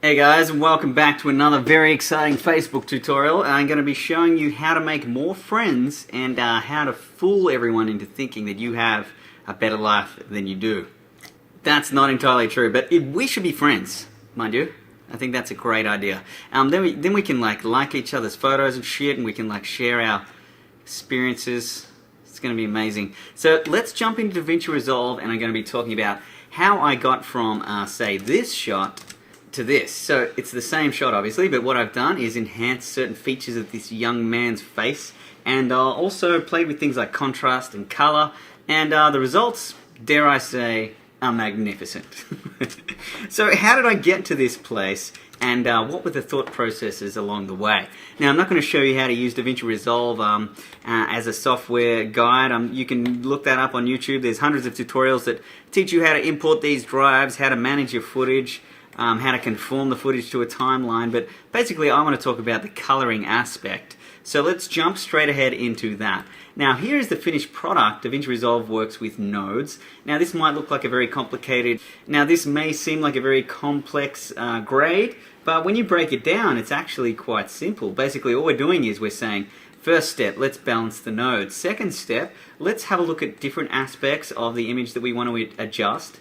Hey guys, and welcome back to another very exciting Facebook tutorial. I'm going to be showing you how to make more friends and how to fool everyone into thinking that you have a better life than you do. That's not entirely true, but we should be friends, mind you. I think that's a great idea. Then we can like each other's photos and shit, and we can share our experiences. It's going to be amazing. So let's jump into DaVinci Resolve, and I'm going to be talking about how I got from, say, this shot to this. So it's the same shot obviously, but what I've done is enhance certain features of this young man's face, and also played with things like contrast and color, and the results, dare I say, are magnificent. So how did I get to this place, and what were the thought processes along the way? Now, I'm not going to show you how to use DaVinci Resolve as a software guide. You can look that up on YouTube. There's hundreds of tutorials that teach you how to import these drives, how to manage your footage, how to conform the footage to a timeline, but basically I want to talk about the coloring aspect. So let's jump straight ahead into that. Now here is the finished product. DaVinci Resolve works with nodes. Now this might look like a very complicated, this may seem like a very complex grade, but when you break it down it's actually quite simple. Basically all we're doing is we're saying, first step, let's balance the nodes. Second step, let's have a look at different aspects of the image that we want to adjust.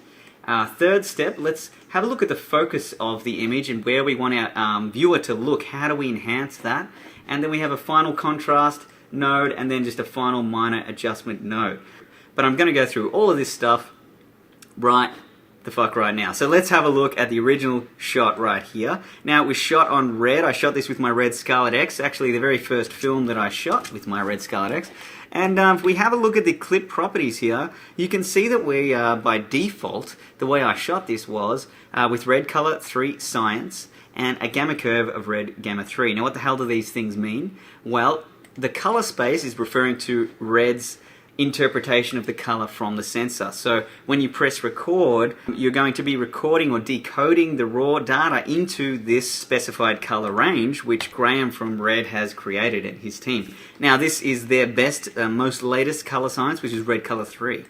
Third step, let's have a look at the focus of the image and where we want our viewer to look. How do we enhance that? And then we have a final contrast node, and then just a final minor adjustment node. But I'm going to go through all of this stuff right now. So let's have a look at the original shot right here. Now it was shot on red. I shot this with my red Scarlet X, actually the very first film that I shot with my red Scarlet X. And if we have a look at the clip properties here, you can see that we, by default, the way I shot this was with red color 3 science and a gamma curve of red gamma 3. Now what the hell do these things mean? Well, the color space is referring to red's interpretation of the color from the sensor. So when you press record, you're going to be recording or decoding the raw data into this specified color range, which Graham from Red has created and his team. Now this is their best, most latest color science, which is red color 3.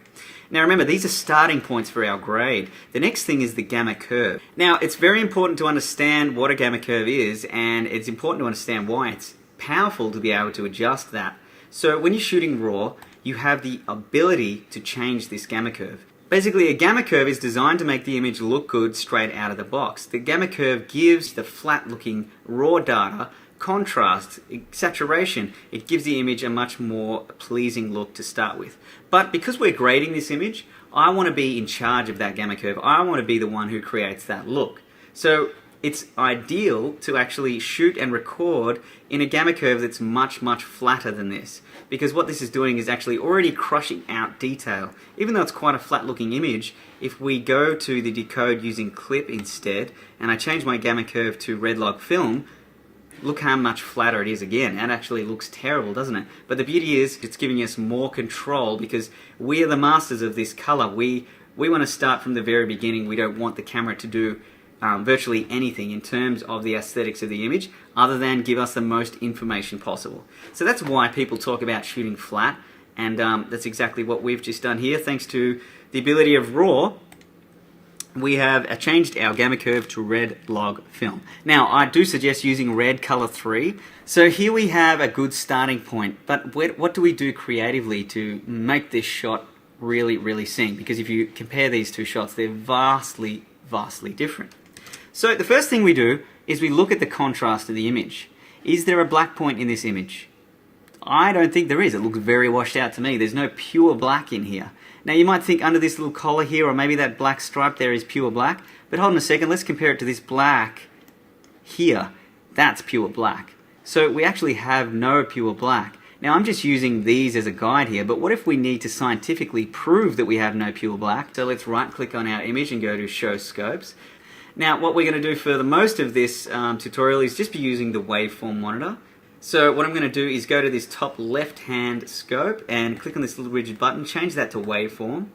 Now remember, these are starting points for our grade. The next thing is the gamma curve. Now it's very important to understand what a gamma curve is, and it's important to understand why it's powerful to be able to adjust that. So when you're shooting raw, you have the ability to change this gamma curve. Basically, a gamma curve is designed to make the image look good straight out of the box. The gamma curve gives the flat-looking raw data contrast, saturation. It gives the image a much more pleasing look to start with. But because we're grading this image, I want to be in charge of that gamma curve. I want to be the one who creates that look. So it's ideal to actually shoot and record in a gamma curve that's much, much flatter than this, because what this is doing is actually already crushing out detail. Even though it's quite a flat looking image, if we go to the decode using clip instead, and I change my gamma curve to red log film, look how much flatter it is again. That actually looks terrible, doesn't it? But the beauty is it's giving us more control, because we are the masters of this color. We want to start from the very beginning. We don't want the camera to do virtually anything in terms of the aesthetics of the image other than give us the most information possible. So that's why people talk about shooting flat, and that's exactly what we've just done here. Thanks to the ability of RAW, we have changed our gamma curve to red log film. Now I do suggest using red color 3. So here we have a good starting point, but what do we do creatively to make this shot really, really sing? Because if you compare these two shots, they're vastly different. So the first thing we do is we look at the contrast of the image. Is there a black point in this image? I don't think there is. It looks very washed out to me. There's no pure black in here. Now you might think under this little collar here, or maybe that black stripe there is pure black, but hold on a second, let's compare it to this black here. That's pure black. So we actually have no pure black. Now I'm just using these as a guide here, but what if we need to scientifically prove that we have no pure black? So let's right click on our image and go to show scopes. Now what we're going to do for the most of this tutorial is just be using the waveform monitor. So what I'm going to do is go to this top left hand scope and click on this little rigid button, change that to waveform,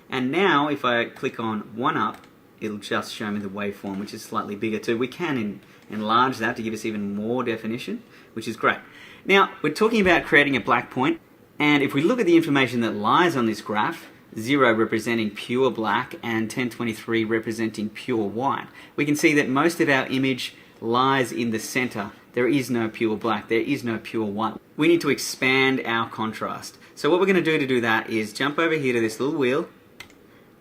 and now if I click on 1-up, it'll just show me the waveform, which is slightly bigger too. We can enlarge that to give us even more definition, which is great. Now we're talking about creating a black point, and if we look at the information that lies on this graph, 0 representing pure black and 1023 representing pure white, we can see that most of our image lies in the center. There is no pure black, there is no pure white. We need to expand our contrast. So what we're going to do that is jump over here to this little wheel,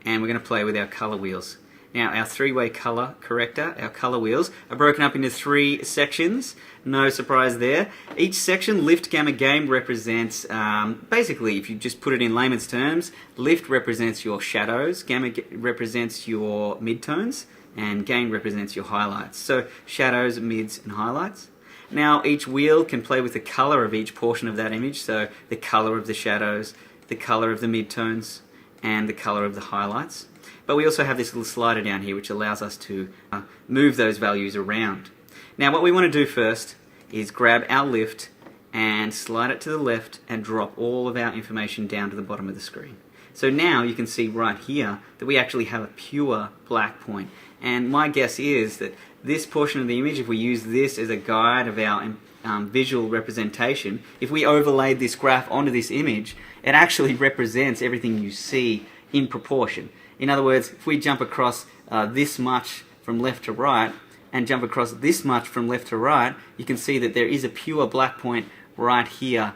and we're going to play with our color wheels. Now our three-way color corrector, our color wheels, are broken up into 3 sections. No surprise there. Each section, lift, gamma, gain, represents, basically, if you just put it in layman's terms, lift represents your shadows, gamma represents your midtones, and gain represents your highlights. So shadows, mids, and highlights. Now each wheel can play with the color of each portion of that image, so the color of the shadows, the color of the midtones, and the color of the highlights. But we also have this little slider down here which allows us to move those values around. Now what we want to do first is grab our lift and slide it to the left and drop all of our information down to the bottom of the screen. So now you can see right here that we actually have a pure black point. And my guess is that this portion of the image, if we use this as a guide of our visual representation, if we overlaid this graph onto this image, it actually represents everything you see in proportion. In other words, if we jump across this much from left to right and jump across this much from left to right, you can see that there is a pure black point right here.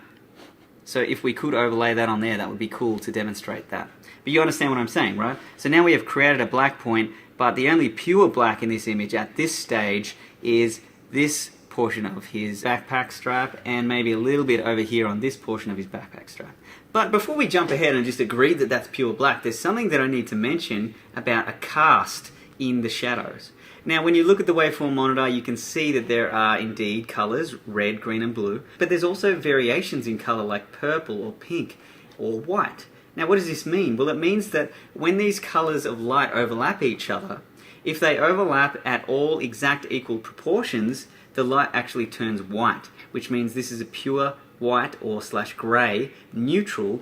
So if we could overlay that on there, that would be cool to demonstrate that. But you understand what I'm saying, right? So now we have created a black point, but the only pure black in this image at this stage is this portion of his backpack strap and maybe a little bit over here on this portion of his backpack strap. But before we jump ahead and just agree that that's pure black, there's something that I need to mention about a cast in the shadows. Now when you look at the waveform monitor, you can see that there are indeed colors, red, green and blue, but there's also variations in color like purple or pink or white. Now what does this mean? Well, it means that when these colors of light overlap each other, if they overlap at all exact equal proportions, the light actually turns white, which means this is a pure white or / grey neutral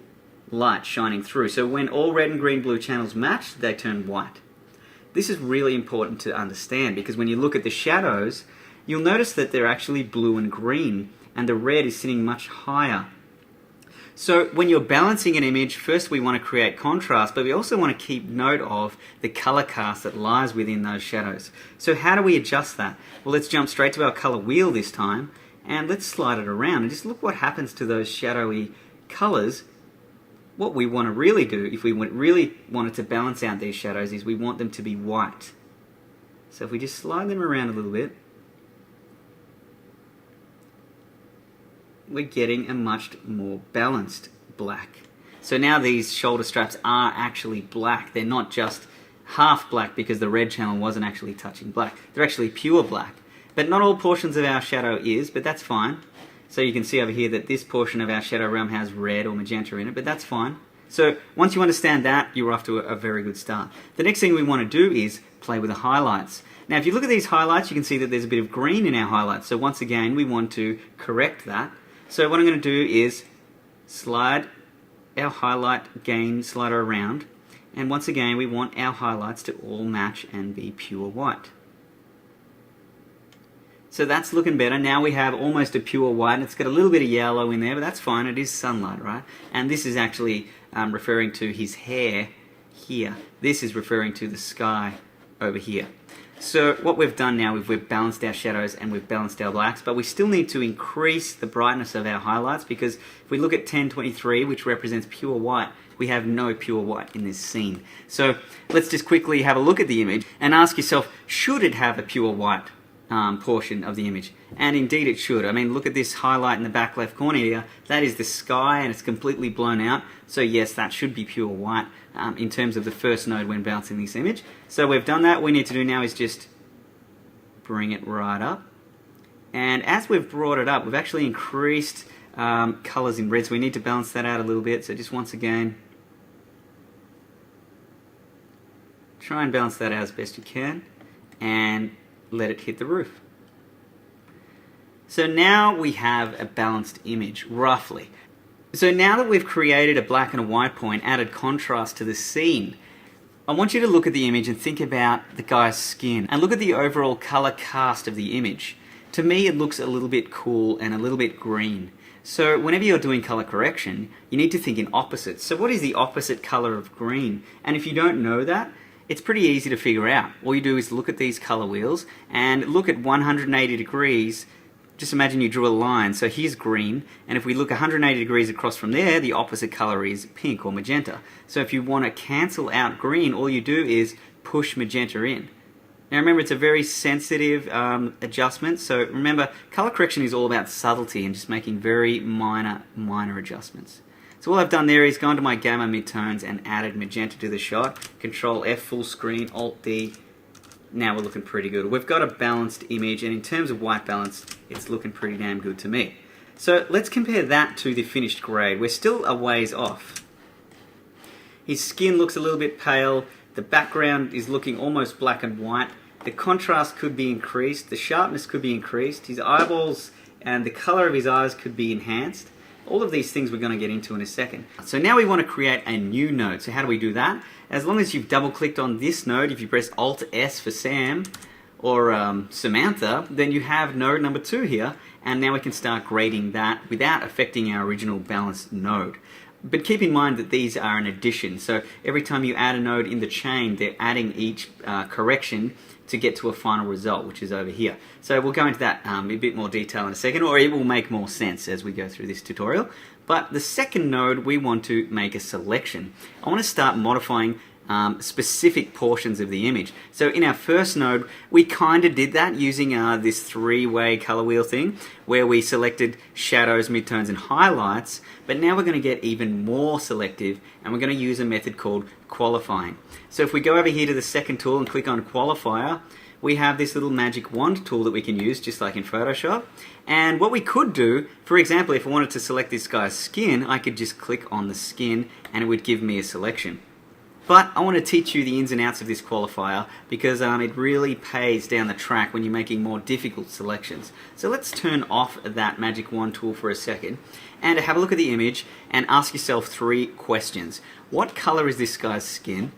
light shining through. So when all red and green blue channels match, they turn white. This is really important to understand because when you look at the shadows, you'll notice that they're actually blue and green, and the red is sitting much higher. So when you're balancing an image, first we want to create contrast, but we also want to keep note of the color cast that lies within those shadows. So how do we adjust that? Well, let's jump straight to our color wheel this time, and let's slide it around and just look what happens to those shadowy colors. What we want to really do, if we really wanted to balance out these shadows, is we want them to be white. So if we just slide them around a little bit, we're getting a much more balanced black. So now these shoulder straps are actually black. They're not just half black because the red channel wasn't actually touching black. They're actually pure black. But not all portions of our shadow is, but that's fine. So you can see over here that this portion of our shadow realm has red or magenta in it, but that's fine. So once you understand that, you're off to a very good start. The next thing we want to do is play with the highlights. Now if you look at these highlights, you can see that there's a bit of green in our highlights. So once again, we want to correct that. So what I'm going to do is slide our highlight gain slider around, and once again we want our highlights to all match and be pure white. So that's looking better. Now we have almost a pure white. It's got a little bit of yellow in there, but that's fine. It is sunlight, right? And this is actually referring to his hair here. This is referring to the sky over here. So what we've done now is we've balanced our shadows and we've balanced our blacks, but we still need to increase the brightness of our highlights because if we look at 1023, which represents pure white, we have no pure white in this scene. So let's just quickly have a look at the image and ask yourself, should it have a pure white portion of the image? And indeed it should. I mean, look at this highlight in the back left corner here. That is the sky and it's completely blown out. So yes, that should be pure white in terms of the first node when balancing this image. So we've done that. What we need to do now is just bring it right up. And as we've brought it up, we've actually increased colors in red. So we need to balance that out a little bit. So just once again, try and balance that out as best you can and let it hit the roof. So now we have a balanced image, roughly. So now that we've created a black and a white point, added contrast to the scene, I want you to look at the image and think about the guy's skin and look at the overall color cast of the image. To me, it looks a little bit cool and a little bit green. So whenever you're doing color correction, you need to think in opposites. So what is the opposite color of green? And if you don't know that, it's pretty easy to figure out. All you do is look at these color wheels and look at 180 degrees. Just imagine you drew a line. So here's green, and if we look 180 degrees across from there, the opposite color is pink or magenta. So if you want to cancel out green, all you do is push magenta in. Now remember, it's a very sensitive adjustment, so remember, color correction is all about subtlety and just making very minor adjustments. So all I've done there is gone to my gamma midtones and added magenta to the shot. Control F full screen, Alt D. Now we're looking pretty good. We've got a balanced image, and in terms of white balance, it's looking pretty damn good to me. So let's compare that to the finished grade. We're still a ways off. His skin looks a little bit pale. The background is looking almost black and white. The contrast could be increased. The sharpness could be increased. His eyeballs and the color of his eyes could be enhanced. All of these things we're going to get into in a second. So now we want to create a new node. So how do we do that? As long as you've double-clicked on this node, if you press Alt-S for Sam or Samantha, then you have node number 2 here, and now we can start grading that without affecting our original balanced node. But keep in mind that these are an addition, so every time you add a node in the chain, they're adding each correction to get to a final result, which is over here. So we'll go into that in a bit more detail in a second, or it will make more sense as we go through this tutorial. But the second node, we want to make a selection. I want to start modifying specific portions of the image. So in our first node, we kind of did that using this three-way color wheel thing, where we selected shadows, midtones, and highlights. But now we're going to get even more selective, and we're going to use a method called qualifying. So if we go over here to the second tool and click on qualifier, we have this little magic wand tool that we can use, just like in Photoshop. And what we could do, for example, if I wanted to select this guy's skin, I could just click on the skin and it would give me a selection. But I want to teach you the ins and outs of this qualifier because it really pays down the track when you're making more difficult selections. So let's turn off that magic wand tool for a second and have a look at the image and ask yourself 3 questions. What color is this guy's skin?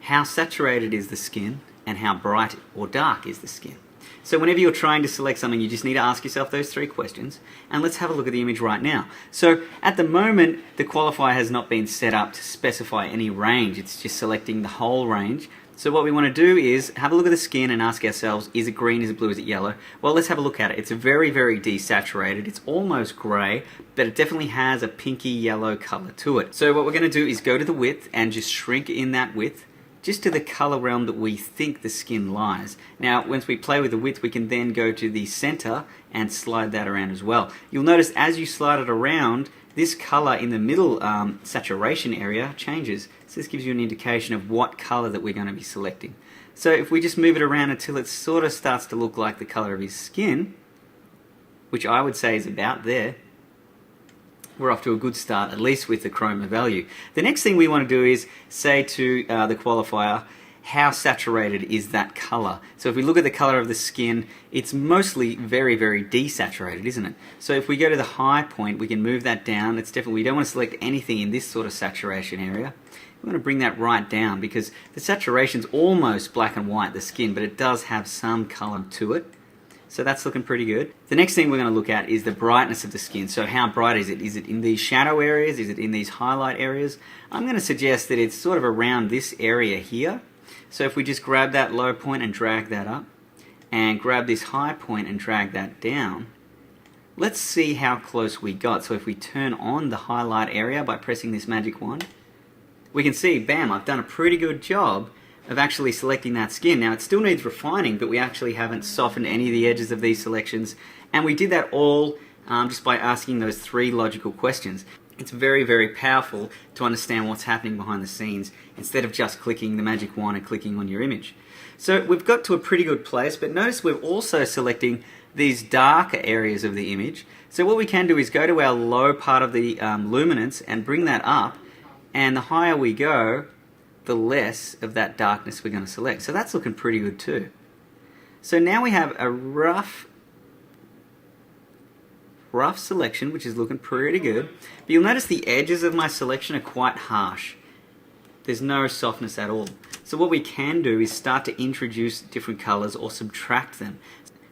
How saturated is the skin? And how bright or dark is the skin? So whenever you're trying to select something, you just need to ask yourself those 3 questions. And let's have a look at the image right now. So at the moment, the qualifier has not been set up to specify any range. It's just selecting the whole range. So what we want to do is have a look at the skin and ask ourselves, is it green, is it blue, is it yellow? Well, let's have a look at it. It's very, very desaturated. It's almost grey, but it definitely has a pinky yellow color to it. So what we're going to do is go to the width and just shrink in that width just to the color realm that we think the skin lies. Now, once we play with the width, we can then go to the center and slide that around as well. You'll notice as you slide it around, this color in the middle saturation area changes. So this gives you an indication of what color that we're going to be selecting. So if we just move it around until it sort of starts to look like the color of his skin, which I would say is about there, we're off to a good start, at least with the chroma value. The next thing we want to do is say to the qualifier, how saturated is that color? So if we look at the color of the skin, it's mostly very, very desaturated, isn't it? So if we go to the high point, we can move that down. It's definitely, we don't want to select anything in this sort of saturation area. We want to bring that right down because the saturation's almost black and white, the skin, but it does have some color to it. So that's looking pretty good. The next thing we're going to look at is the brightness of the skin. So how bright is it? Is it in these shadow areas? Is it in these highlight areas? I'm going to suggest that it's sort of around this area here. So if we just grab that low point and drag that up, and grab this high point and drag that down, let's see how close we got. So if we turn on the highlight area by pressing this magic wand, we can see, bam, I've done a pretty good job of actually selecting that skin. Now it still needs refining, but we actually haven't softened any of the edges of these selections, and we did that all just by asking those 3 logical questions. It's very, very powerful to understand what's happening behind the scenes instead of just clicking the magic wand and clicking on your image. So we've got to a pretty good place, but notice we're also selecting these darker areas of the image. So what we can do is go to our low part of the luminance and bring that up, and the higher we go, the less of that darkness we're going to select. So that's looking pretty good too. So now we have a rough selection, which is looking pretty good. But you'll notice the edges of my selection are quite harsh. There's no softness at all. So what we can do is start to introduce different colors or subtract them.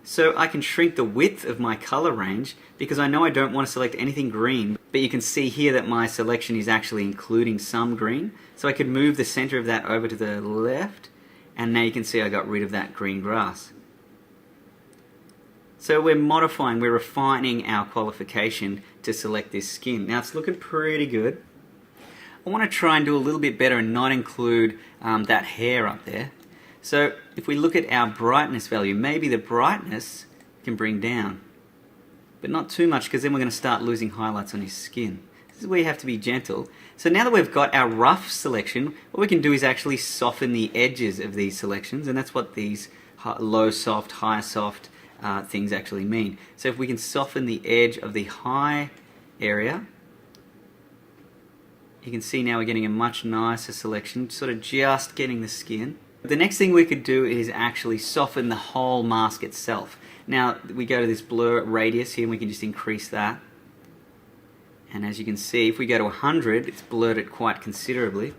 So I can shrink the width of my color range because I know I don't want to select anything green, but you can see here that my selection is actually including some green. So I could move the center of that over to the left, and now you can see I got rid of that green grass. So we're modifying, we're refining our qualification to select this skin. Now it's looking pretty good. I want to try and do a little bit better and not include that hair up there. So if we look at our brightness value, maybe the brightness can bring down, but not too much, because then we're going to start losing highlights on his skin. This is where you have to be gentle. So now that we've got our rough selection, what we can do is actually soften the edges of these selections, and that's what these low soft, high soft things actually mean. So if we can soften the edge of the high area, you can see now we're getting a much nicer selection, sort of just getting the skin. The next thing we could do is actually soften the whole mask itself. Now we go to this blur radius here and we can just increase that. And as you can see, if we go to 100, it's blurred it quite considerably.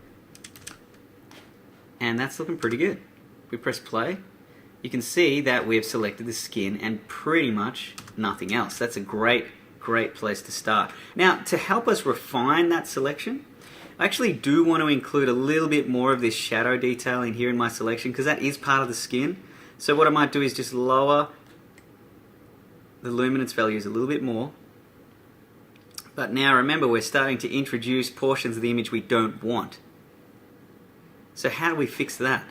And that's looking pretty good. We press play. You can see that we've selected the skin and pretty much nothing else. That's a great place to start. Now, to help us refine that selection, I actually do want to include a little bit more of this shadow detail in here in my selection, because that is part of the skin. So what I might do is just lower the luminance values a little bit more. But now remember, we're starting to introduce portions of the image we don't want. So how do we fix that?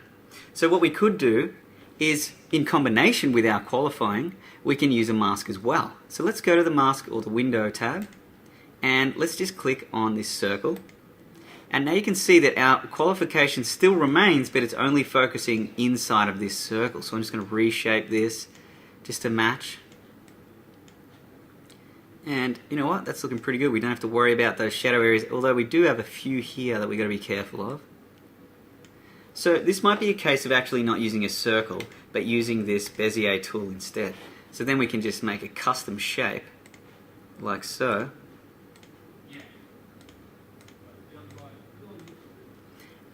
So what we could do is, in combination with our qualifying, we can use a mask as well. So let's go to the mask or the window tab, and let's just click on this circle. And now you can see that our qualification still remains, but it's only focusing inside of this circle. So I'm just going to reshape this just to match. And you know what? That's looking pretty good. We don't have to worry about those shadow areas, although we do have a few here that we've got to be careful of. So this might be a case of actually not using a circle, but using this Bezier tool instead. So then we can just make a custom shape, like so.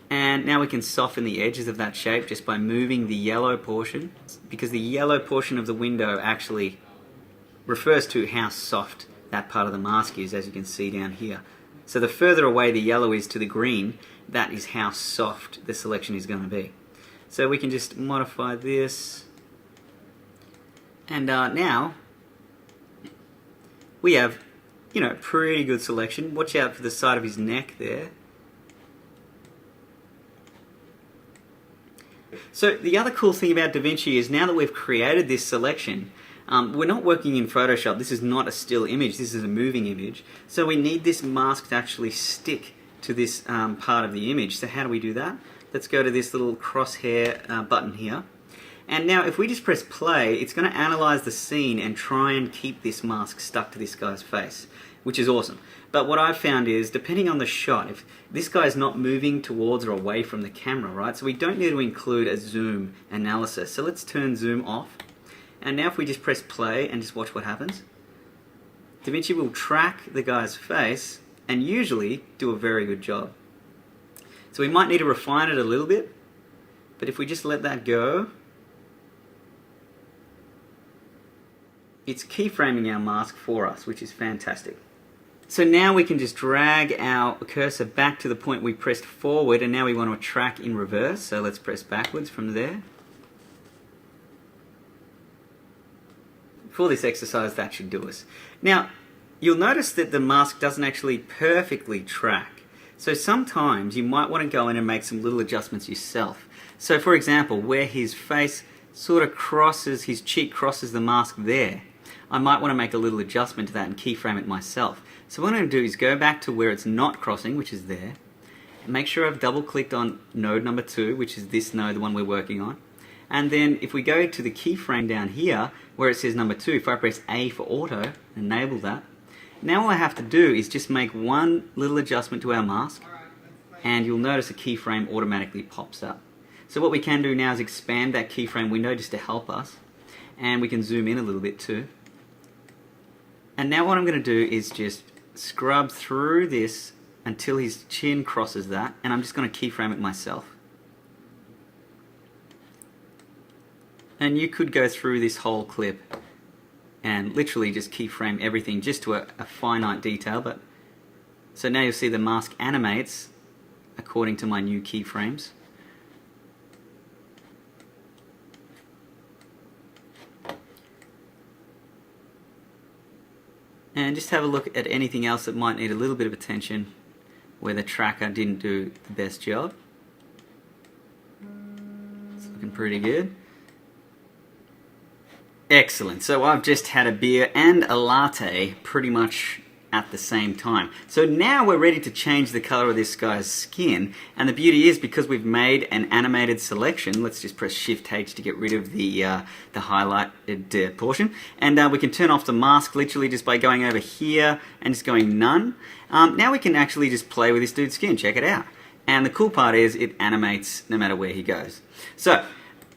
And now we can soften the edges of that shape just by moving the yellow portion, because the yellow portion of the window actually refers to how soft that part of the mask is, as you can see down here. So the further away the yellow is to the green, that is how soft the selection is going to be. So we can just modify this, and now we have, you know, pretty good selection. Watch out for the side of his neck there. So the other cool thing about DaVinci is, now that we've created this selection, we're not working in Photoshop. This is not a still image, this is a moving image. So we need this mask to actually stick to this part of the image. So how do we do that? Let's go to this little crosshair button here. And now if we just press play, it's going to analyze the scene and try and keep this mask stuck to this guy's face, which is awesome. But what I've found is, depending on the shot, if this guy's not moving towards or away from the camera, right? So we don't need to include a zoom analysis. So let's turn zoom off. And now if we just press play and just watch what happens, DaVinci will track the guy's face and usually do a very good job. So we might need to refine it a little bit, but if we just let that go, it's keyframing our mask for us, which is fantastic. So now we can just drag our cursor back to the point we pressed forward, and now we want to track in reverse, so let's press backwards from there. For this exercise, that should do us. Now, you'll notice that the mask doesn't actually perfectly track. So sometimes you might want to go in and make some little adjustments yourself. So for example, where his face sort of crosses, his cheek crosses the mask there, I might want to make a little adjustment to that and keyframe it myself. So what I'm going to do is go back to where it's not crossing, which is there, and make sure I've double clicked on node number 2, which is this node, the one we're working on. And then if we go to the keyframe down here, where it says number 2, if I press A for auto, enable that, now all I have to do is just make one little adjustment to our mask, and you'll notice a keyframe automatically pops up. So what we can do now is expand that keyframe window just to help us, and we can zoom in a little bit too. And now what I'm going to do is just scrub through this until his chin crosses that, and I'm just going to keyframe it myself. And you could go through this whole clip and literally just keyframe everything just to a finite detail. But so now you'll see the mask animates according to my new keyframes. And just have a look at anything else that might need a little bit of attention where the tracker didn't do the best job. It's looking pretty good. Excellent. So I've just had a beer and a latte pretty much at the same time. So now we're ready to change the color of this guy's skin. And the beauty is, because we've made an animated selection, let's just press Shift H to get rid of the highlighted portion. And we can turn off the mask literally just by going over here and just going none. Now we can actually just play with this dude's skin. Check it out. And the cool part is it animates no matter where he goes. So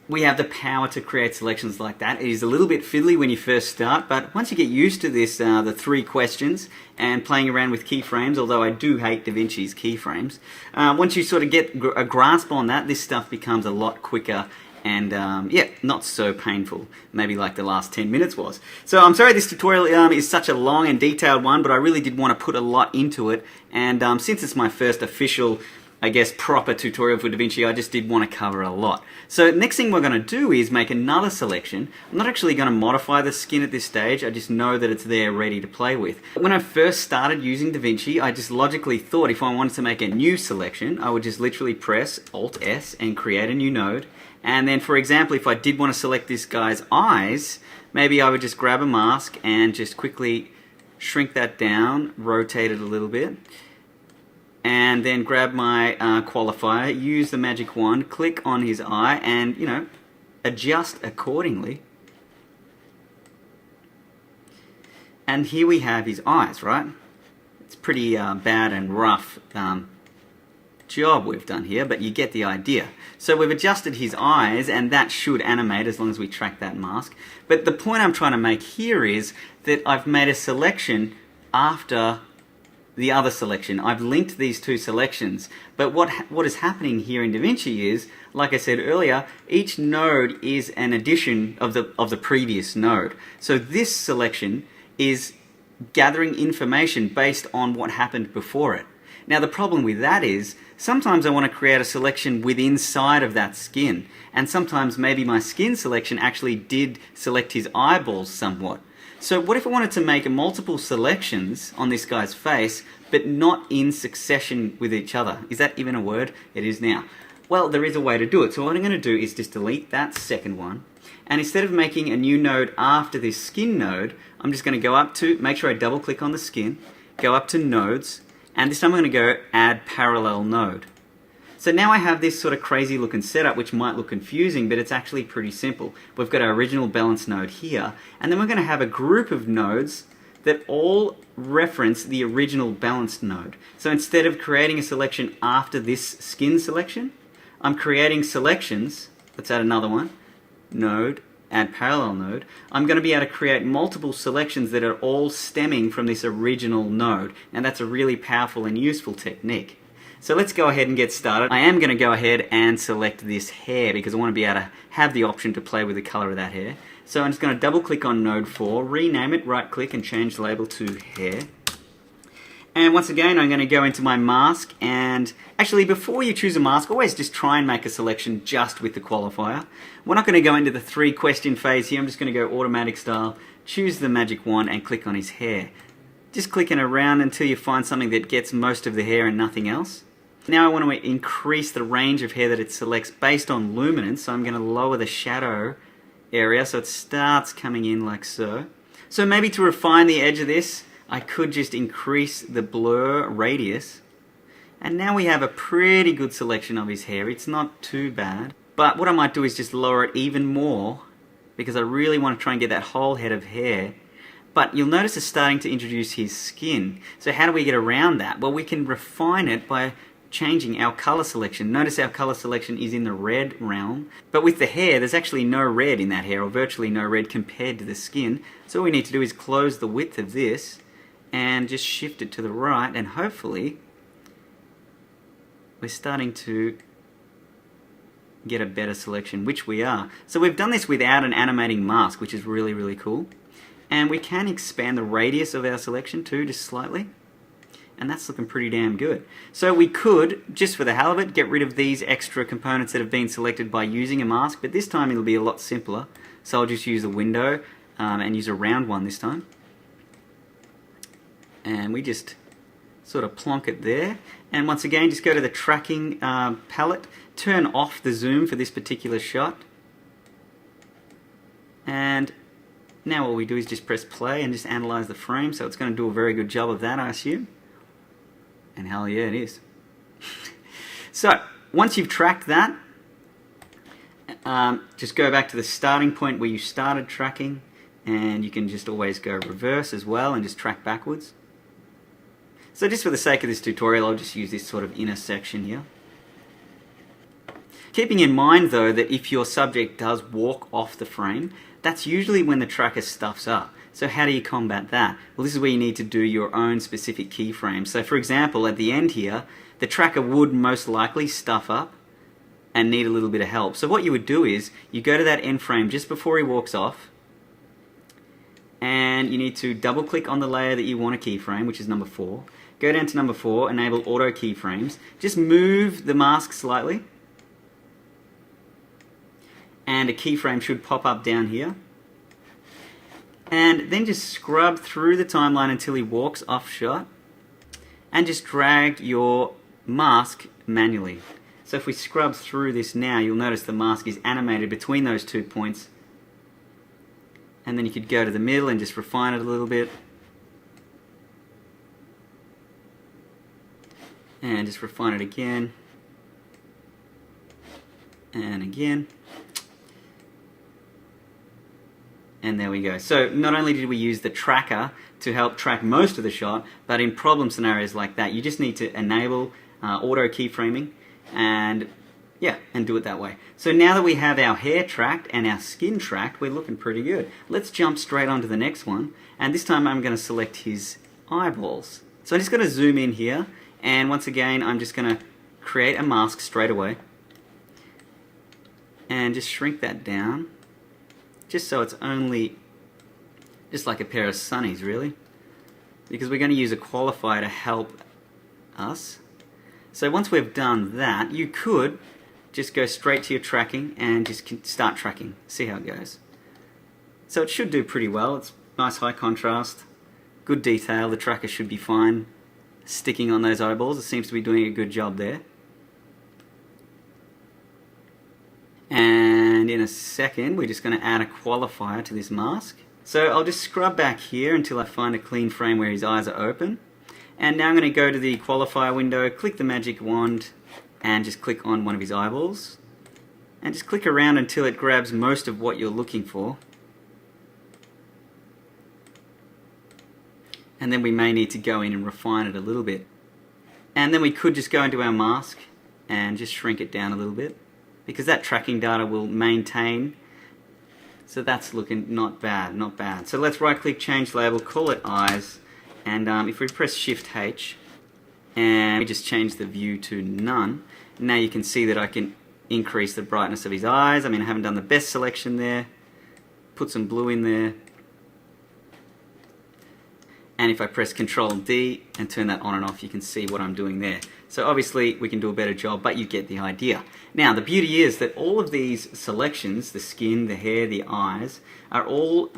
we have the power to create selections like that. It is a little bit fiddly when you first start, but once you get used to this, the 3 questions and playing around with keyframes, although I do hate DaVinci's keyframes, once you sort of get a grasp on that, this stuff becomes a lot quicker and yeah, not so painful, maybe like the last 10 minutes was. So I'm sorry this tutorial is such a long and detailed one, but I really did want to put a lot into it, and since it's my first official, I guess, proper tutorial for DaVinci, I just did want to cover a lot. So next thing we're going to do is make another selection. I'm not actually going to modify the skin at this stage, I just know that it's there ready to play with. When I first started using DaVinci, I just logically thought if I wanted to make a new selection, I would just literally press Alt-S and create a new node. And then, for example, if I did want to select this guy's eyes, maybe I would just grab a mask and just quickly shrink that down, rotate it a little bit, and then grab my qualifier, use the magic wand, click on his eye, and, you know, adjust accordingly. And here we have his eyes, right? It's pretty bad and rough job we've done here, but you get the idea. So we've adjusted his eyes, and that should animate as long as we track that mask. But the point I'm trying to make here is that I've made a selection after the other selection. I've linked these 2 selections, but what is happening here in DaVinci is, like I said earlier, each node is an addition of the previous node. So this selection is gathering information based on what happened before it. Now the problem with that is, sometimes I want to create a selection within inside of that skin, and sometimes maybe my skin selection actually did select his eyeballs somewhat. So what if I wanted to make multiple selections on this guy's face, but not in succession with each other? Is that even a word? It is now. Well, there is a way to do it. So what I'm going to do is just delete that second one. And instead of making a new node after this skin node, I'm just going to go up to, make sure I double click on the skin, go up to nodes, and this time I'm going to go add parallel node. So now I have this sort of crazy looking setup which might look confusing, but it's actually pretty simple. We've got our original balance node here, and then we're going to have a group of nodes that all reference the original balanced node. So instead of creating a selection after this skin selection, I'm creating selections. Let's add another one. Node, add parallel node. I'm going to be able to create multiple selections that are all stemming from this original node, and that's a really powerful and useful technique. So let's go ahead and get started. I am going to go ahead and select this hair because I want to be able to have the option to play with the color of that hair. So I'm just going to double click on node 4, rename it, right click and change the label to hair. And once again, I'm going to go into my mask, and actually before you choose a mask, always just try and make a selection just with the qualifier. We're not going to go into the 3 question phase here. I'm just going to go automatic style, choose the magic wand and click on his hair. Just clicking around until you find something that gets most of the hair and nothing else. Now I want to increase the range of hair that it selects based on luminance, so I'm going to lower the shadow area so it starts coming in like so. So maybe to refine the edge of this, I could just increase the blur radius, and now we have a pretty good selection of his hair. It's not too bad, but what I might do is just lower it even more because I really want to try and get that whole head of hair. But you'll notice it's starting to introduce his skin. So how do we get around that? Well, we can refine it by changing our color selection. Notice our color selection is in the red realm, but with the hair there's actually no red in that hair, or virtually no red compared to the skin. So all we need to do is close the width of this and just shift it to the right, and hopefully we're starting to get a better selection, which we are. So we've done this without an animating mask, which is really, really cool. And we can expand the radius of our selection too, just slightly. And that's looking pretty damn good. So we could, just for the hell of it, get rid of these extra components that have been selected by using a mask, but this time it'll be a lot simpler. So I'll just use a window and use a round one this time. And we just sort of plonk it there. And once again, just go to the tracking palette, turn off the zoom for this particular shot. And now what we do is just press play and just analyze the frame. So it's going to do a very good job of that, I assume. And hell yeah, it is. So, once you've tracked that, just go back to the starting point where you started tracking, and you can just always go reverse as well and just track backwards. So just for the sake of this tutorial, I'll just use this sort of inner section here. Keeping in mind though that if your subject does walk off the frame, that's usually when the tracker stuffs up. So how do you combat that? Well, this is where you need to do your own specific keyframes. So for example, at the end here, the tracker would most likely stuff up and need a little bit of help. So what you would do is, you go to that end frame just before he walks off, and you need to double click on the layer that you want to keyframe, which is number 4. Go down to number 4, enable auto keyframes. Just move the mask slightly, and a keyframe should pop up down here. And then just scrub through the timeline until he walks off shot, and just drag your mask manually. So if we scrub through this now, you'll notice the mask is animated between those 2 points. And then you could go to the middle and just refine it a little bit. And just refine it again. And again. And there we go. So not only did we use the tracker to help track most of the shot, but in problem scenarios like that, you just need to enable auto keyframing and do it that way. So now that we have our hair tracked and our skin tracked, we're looking pretty good. Let's jump straight on to the next one, and this time I'm going to select his eyeballs. So I'm just going to zoom in here, and once again I'm just going to create a mask straight away and just shrink that down, just so it's only just like a pair of sunnies, really, because we're going to use a qualifier to help us. So once we've done that, you could just go straight to your tracking and just start tracking, see how it goes. So it should do pretty well. It's nice high contrast, good detail. The tracker should be fine sticking on those eyeballs. It seems to be doing a good job there. And in a second, we're just going to add a qualifier to this mask. So I'll just scrub back here until I find a clean frame where his eyes are open. And now I'm going to go to the qualifier window, click the magic wand, and just click on one of his eyeballs. And just click around until it grabs most of what you're looking for. And then we may need to go in and refine it a little bit. And then we could just go into our mask and just shrink it down a little bit, because that tracking data will maintain. So that's looking not bad, not bad. So let's right click, change label, call it eyes, and if we press Shift H and we just change the view to none, now you can see that I can increase the brightness of his eyes. I mean, I haven't done the best selection there. Put some blue in there. And if I press Control D and turn that on and off, you can see what I'm doing there. So obviously we can do a better job, but you get the idea. Now the beauty is that all of these selections, the skin, the hair, the eyes, are all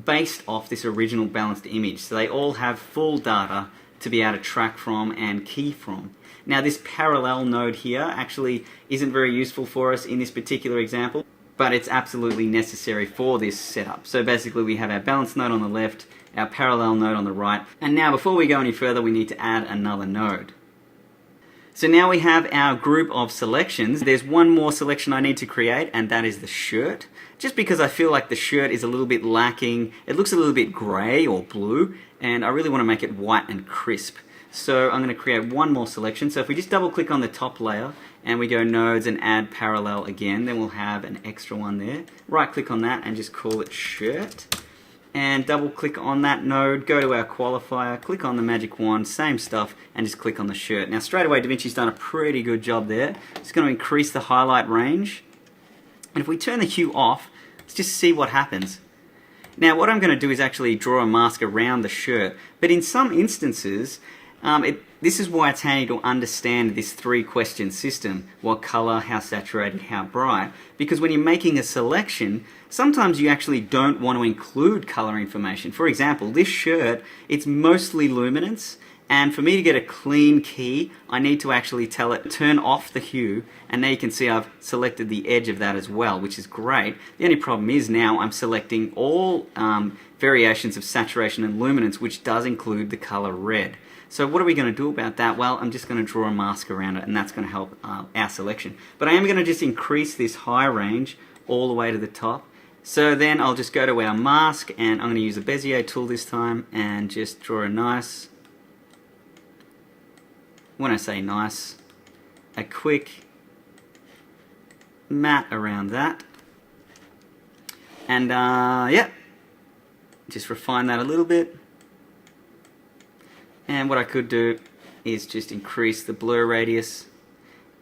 based off this original balanced image. So they all have full data to be able to track from and key from. Now this parallel node here actually isn't very useful for us in this particular example, but it's absolutely necessary for this setup. So basically we have our balance node on the left, our parallel node on the right, and now before we go any further we need to add another node. So now we have our group of selections. There's one more selection I need to create, and that is the shirt. Just because I feel like the shirt is a little bit lacking, it looks a little bit grey or blue, and I really want to make it white and crisp. So I'm going to create one more selection. So if we just double click on the top layer and we go nodes and add parallel again, then we'll have an extra one there. Right click on that and just call it shirt. and double click on that node, go to our qualifier, click on the magic wand, same stuff, and just click on the shirt. Now straight away DaVinci's done a pretty good job there. It's going to increase the highlight range. And if we turn the hue off, let's just see what happens. Now what I'm going to do is actually draw a mask around the shirt, but in some instances, this is why it's handy to understand this 3-question system. What color, how saturated, how bright. Because when you're making a selection, sometimes you actually don't want to include color information. For example, this shirt, it's mostly luminance, and for me to get a clean key, I need to actually tell it turn off the hue, and now you can see I've selected the edge of that as well, which is great. The only problem is now I'm selecting all variations of saturation and luminance, which does include the color red. So what are we going to do about that? Well, I'm just going to draw a mask around it, and that's going to help our selection. But I am going to just increase this high range all the way to the top. So then I'll just go to our mask, and I'm going to use the Bezier tool this time and just draw a nice, when I say nice, a quick matte around that. And yeah, just refine that a little bit. And what I could do is just increase the blur radius.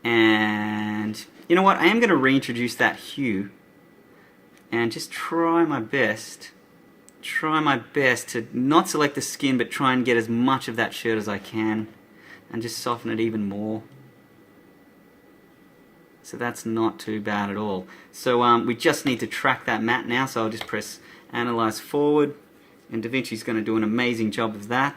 And you know what? I am going to reintroduce that hue and just try my best to not select the skin, but try and get as much of that shirt as I can and just soften it even more. So that's not too bad at all. So we just need to track that matte now, so I'll just press Analyze Forward, and DaVinci's going to do an amazing job of that.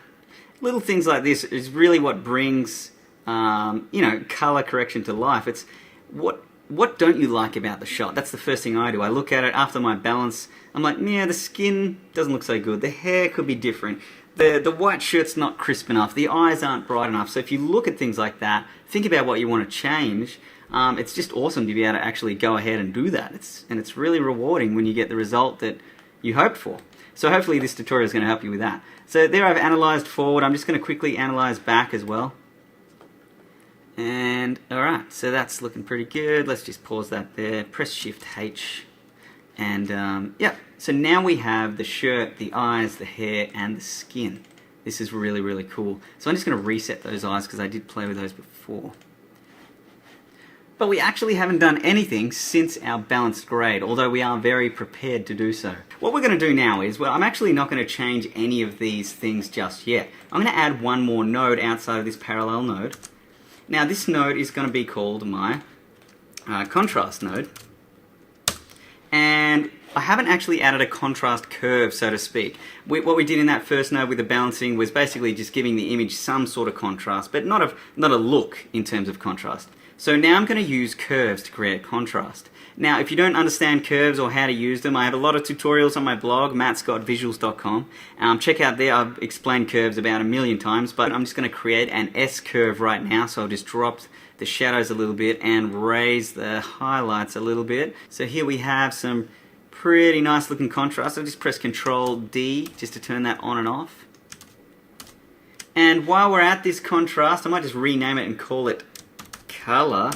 Little things like this is really what brings color correction to life. It's what don't you like about the shot? That's the first thing I do. I look at it after my balance. I'm like, yeah, the skin doesn't look so good. The hair could be different. The white shirt's not crisp enough. The eyes aren't bright enough. So if you look at things like that, think about what you want to change. It's just awesome to be able to actually go ahead and do that. It's really rewarding when you get the result that you hoped for. So hopefully this tutorial is going to help you with that. So there I've analyzed forward. I'm just going to quickly analyze back as well. And alright, so that's looking pretty good. Let's just pause that there. Press Shift H. And yeah, so now we have the shirt, the eyes, the hair, and the skin. This is really, really cool. So I'm just going to reset those eyes because I did play with those before. But we actually haven't done anything since our balanced grade, although we are very prepared to do so. What we're going to do now is, well, I'm actually not going to change any of these things just yet. I'm going to add one more node outside of this parallel node. Now this node is going to be called my contrast node. And I haven't actually added a contrast curve, so to speak. What we did in that first node with the balancing was basically just giving the image some sort of contrast, but not a look in terms of contrast. So now I'm going to use curves to create contrast. Now, if you don't understand curves or how to use them, I have a lot of tutorials on my blog, mattscottvisuals.com. Check out there, I've explained curves about 1,000,000 times, but I'm just going to create an S curve right now, so I'll just drop the shadows a little bit and raise the highlights a little bit. So here we have some pretty nice looking contrast. I'll just press Control D just to turn that on and off. And while we're at this contrast, I might just rename it and call it Color.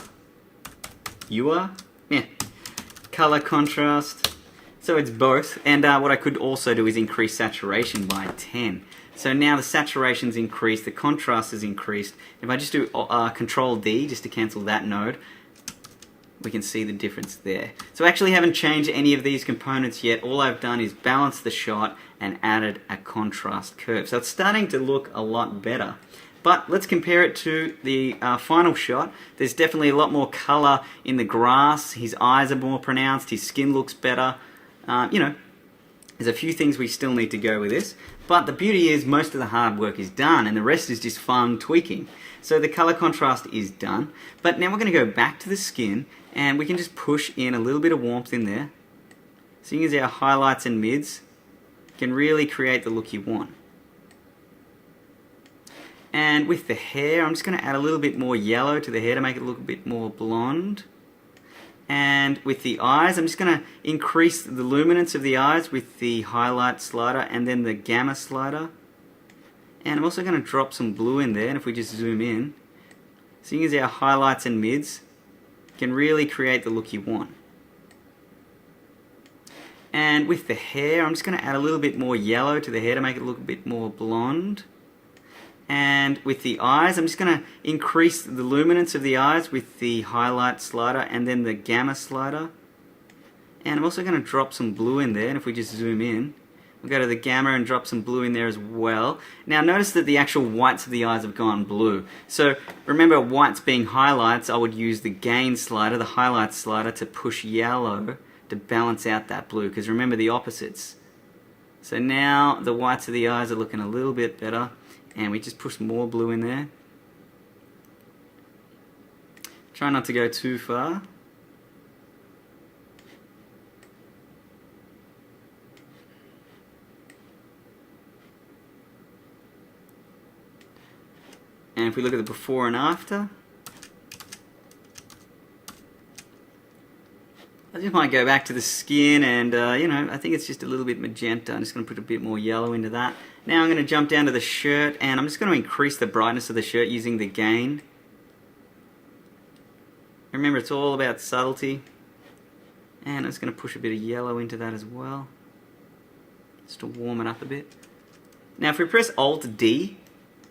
Color contrast. So it's both. And what I could also do is increase saturation by 10. So now the saturation's increased, the contrast is increased. If I just do Control D just to cancel that node, we can see the difference there. So I actually haven't changed any of these components yet. All I've done is balance the shot and added a contrast curve. So it's starting to look a lot better. But let's compare it to the final shot. There's definitely a lot more color in the grass. His eyes are more pronounced. His skin looks better. There's a few things we still need to go with this. But the beauty is most of the hard work is done and the rest is just fun tweaking. So the color contrast is done. But now we're going to go back to the skin and we can just push in a little bit of warmth in there. Seeing as our highlights and mids can really create the look you want. And with the hair, I'm just going to add a little bit more yellow to the hair to make it look a bit more blonde. And with the eyes, I'm just going to increase the luminance of the eyes with the highlight slider and then the gamma slider. And I'm also going to drop some blue in there, and if we just zoom in, seeing as our highlights and mids can really create the look you want. And with the hair, I'm just going to add a little bit more yellow to the hair to make it look a bit more blonde. And with the eyes, I'm just going to increase the luminance of the eyes with the highlight slider and then the gamma slider. And I'm also going to drop some blue in there, and if we just zoom in, we'll go to the gamma and drop some blue in there as well. Now notice that the actual whites of the eyes have gone blue. So remember, whites being highlights, I would use the gain slider, the highlight slider, to push yellow to balance out that blue, because remember the opposites. So now the whites of the eyes are looking a little bit better, and we just push more blue in there. Try not to go too far. And if we look at the before and after, I just might go back to the skin and, you know, I think it's just a little bit magenta. I'm just going to put a bit more yellow into that. Now I'm going to jump down to the shirt and I'm just going to increase the brightness of the shirt using the gain. Remember, it's all about subtlety. And I'm just going to push a bit of yellow into that as well, just to warm it up a bit. Now if we press Alt-D,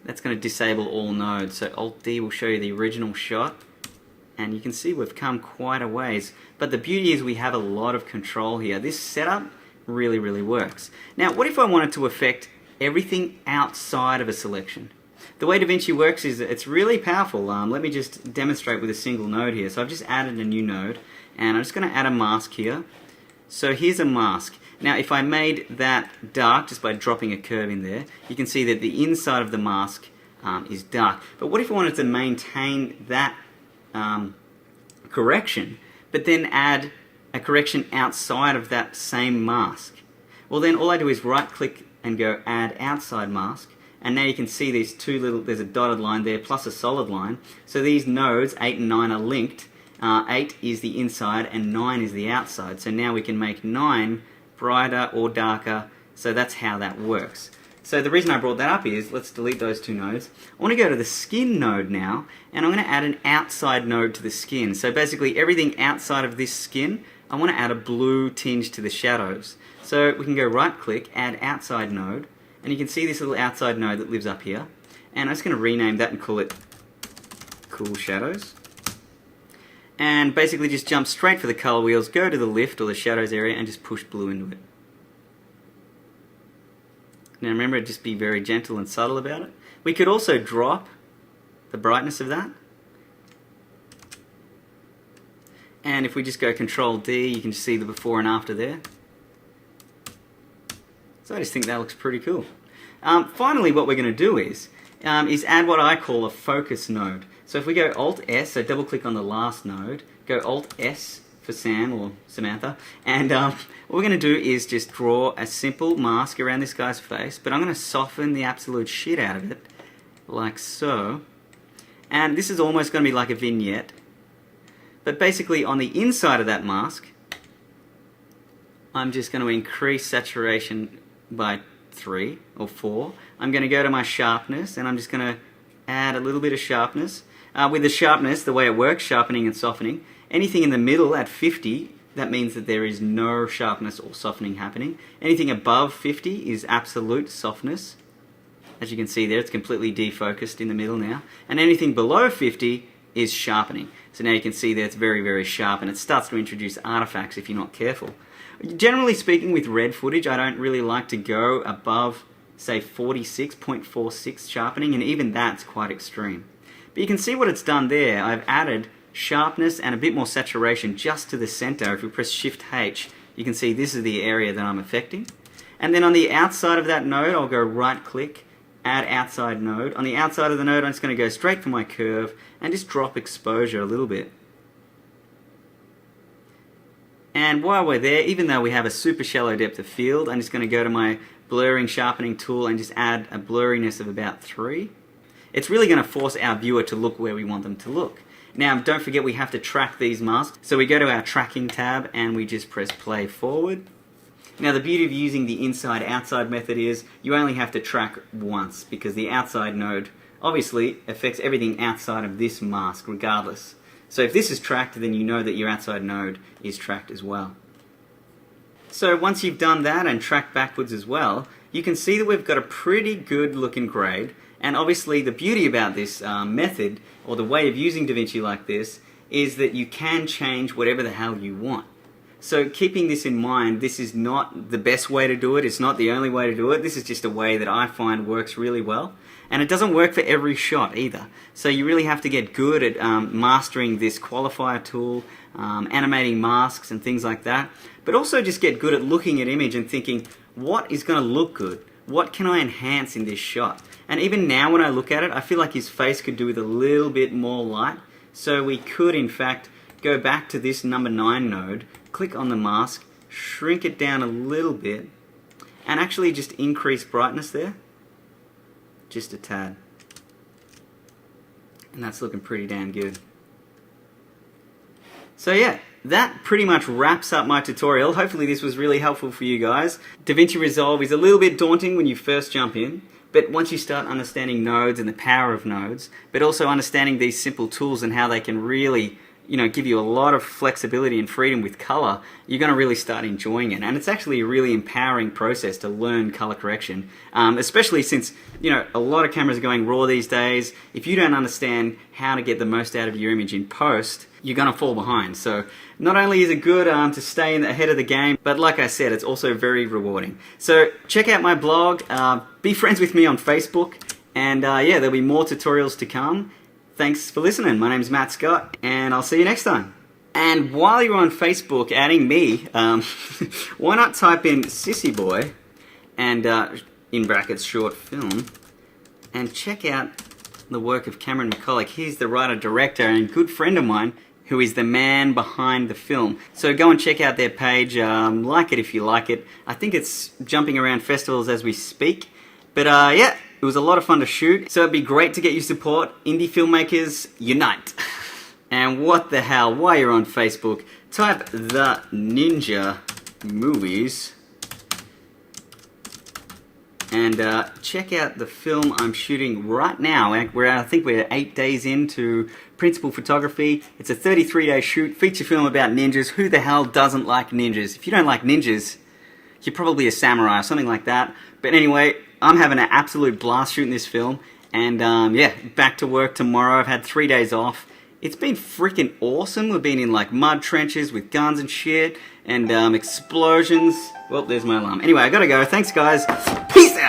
that's going to disable all nodes. So Alt-D will show you the original shot. And you can see we've come quite a ways. But the beauty is we have a lot of control here. This setup really, really works. Now, what if I wanted to affect everything outside of a selection? The way DaVinci works is that it's really powerful. Let me just demonstrate with a single node here. So I've just added a new node. And I'm just going to add a mask here. So here's a mask. Now, if I made that dark just by dropping a curve in there, you can see that the inside of the mask is dark. But what if I wanted to maintain that correction, but then add a correction outside of that same mask? Well, then all I do is right-click and go Add Outside Mask, and now you can see these two little, there's a dotted line there plus a solid line. So these nodes, 8 and 9, are linked. 8 is the inside and 9 is the outside. So now we can make 9 brighter or darker. So that's how that works. So the reason I brought that up is, let's delete those two nodes. I want to go to the skin node now, and I'm going to add an outside node to the skin. So basically everything outside of this skin, I want to add a blue tinge to the shadows. So we can go right click, add outside node, and you can see this little outside node that lives up here. And I'm just going to rename that and call it Cool Shadows. And basically just jump straight for the color wheels, go to the lift or the shadows area and just push blue into it. Now remember, just be very gentle and subtle about it. We could also drop the brightness of that. And if we just go Control D, you can see the before and after there. So I just think that looks pretty cool. Finally, what we're going to do is add what I call a focus node. So if we go Alt-S, so double click on the last node, go Alt-S for Sam or Samantha, and what we're going to do is just draw a simple mask around this guy's face, but I'm going to soften the absolute shit out of it, like so. And this is almost going to be like a vignette. But basically on the inside of that mask, I'm just going to increase saturation by 3 or 4. I'm going to go to my sharpness, and I'm just going to add a little bit of sharpness. With the sharpness, the way it works, sharpening and softening, anything in the middle at 50, that means that there is no sharpness or softening happening. Anything above 50 is absolute softness. As you can see there, it's completely defocused in the middle now. And anything below 50 is sharpening. So now you can see that it's very, very sharp, and it starts to introduce artifacts if you're not careful. Generally speaking, with red footage, I don't really like to go above, say, 46.46 sharpening, and even that's quite extreme. But you can see what it's done there. I've added sharpness and a bit more saturation just to the center. If we press Shift H, you can see this is the area that I'm affecting. And then on the outside of that node, I'll go right click, add outside node. On the outside of the node, I'm just going to go straight for my curve and just drop exposure a little bit. And while we're there, even though we have a super shallow depth of field, I'm just going to go to my blurring sharpening tool and just add a blurriness of about 3. It's really going to force our viewer to look where we want them to look. Now, don't forget we have to track these masks. So we go to our tracking tab and we just press play forward. Now, the beauty of using the inside-outside method is you only have to track once, because the outside node obviously affects everything outside of this mask regardless. So if this is tracked, then you know that your outside node is tracked as well. So once you've done that and tracked backwards as well, you can see that we've got a pretty good looking grade. And obviously the beauty about this method, or the way of using DaVinci like this, is that you can change whatever the hell you want. So keeping this in mind, this is not the best way to do it, it's not the only way to do it, this is just a way that I find works really well. And it doesn't work for every shot either. So you really have to get good at mastering this qualifier tool, animating masks and things like that. But also just get good at looking at image and thinking, what is going to look good? What can I enhance in this shot? And even now when I look at it, I feel like his face could do with a little bit more light. So we could in fact go back to this number 9 node, click on the mask, shrink it down a little bit, and actually just increase brightness there. Just a tad. And that's looking pretty damn good. So yeah, that pretty much wraps up my tutorial. Hopefully this was really helpful for you guys. DaVinci Resolve is a little bit daunting when you first jump in, but once you start understanding nodes and the power of nodes, but also understanding these simple tools and how they can really, give you a lot of flexibility and freedom with color, you're going to really start enjoying it. And it's actually a really empowering process to learn color correction, especially since, a lot of cameras are going raw these days. If you don't understand how to get the most out of your image in post, you're going to fall behind. So not only is it good to stay ahead of the game, but like I said, it's also very rewarding. So check out my blog, be friends with me on Facebook, and yeah, there'll be more tutorials to come. Thanks for listening. My name's Matt Scott, and I'll see you next time. And while you're on Facebook adding me, why not type in Sissy Boy, and in brackets short film, and check out the work of Cameron McCulloch. He's the writer-director and good friend of mine who is the man behind the film. So go and check out their page, like it if you like it. I think it's jumping around festivals as we speak. But yeah, it was a lot of fun to shoot, so it'd be great to get your support. Indie filmmakers, unite. And what the hell, while you're on Facebook, type The Ninja Movies and check out the film I'm shooting right now. I think we're 8 days into principal photography. It's a 33-day shoot, feature film about ninjas. Who the hell doesn't like ninjas? If you don't like ninjas, you're probably a samurai or something like that. But anyway, I'm having an absolute blast shooting this film. And yeah, back to work tomorrow. I've had 3 days off. It's been freaking awesome. We've been in like mud trenches with guns and shit, and explosions. Well, there's my alarm. Anyway, I gotta go. Thanks, guys. Peace out.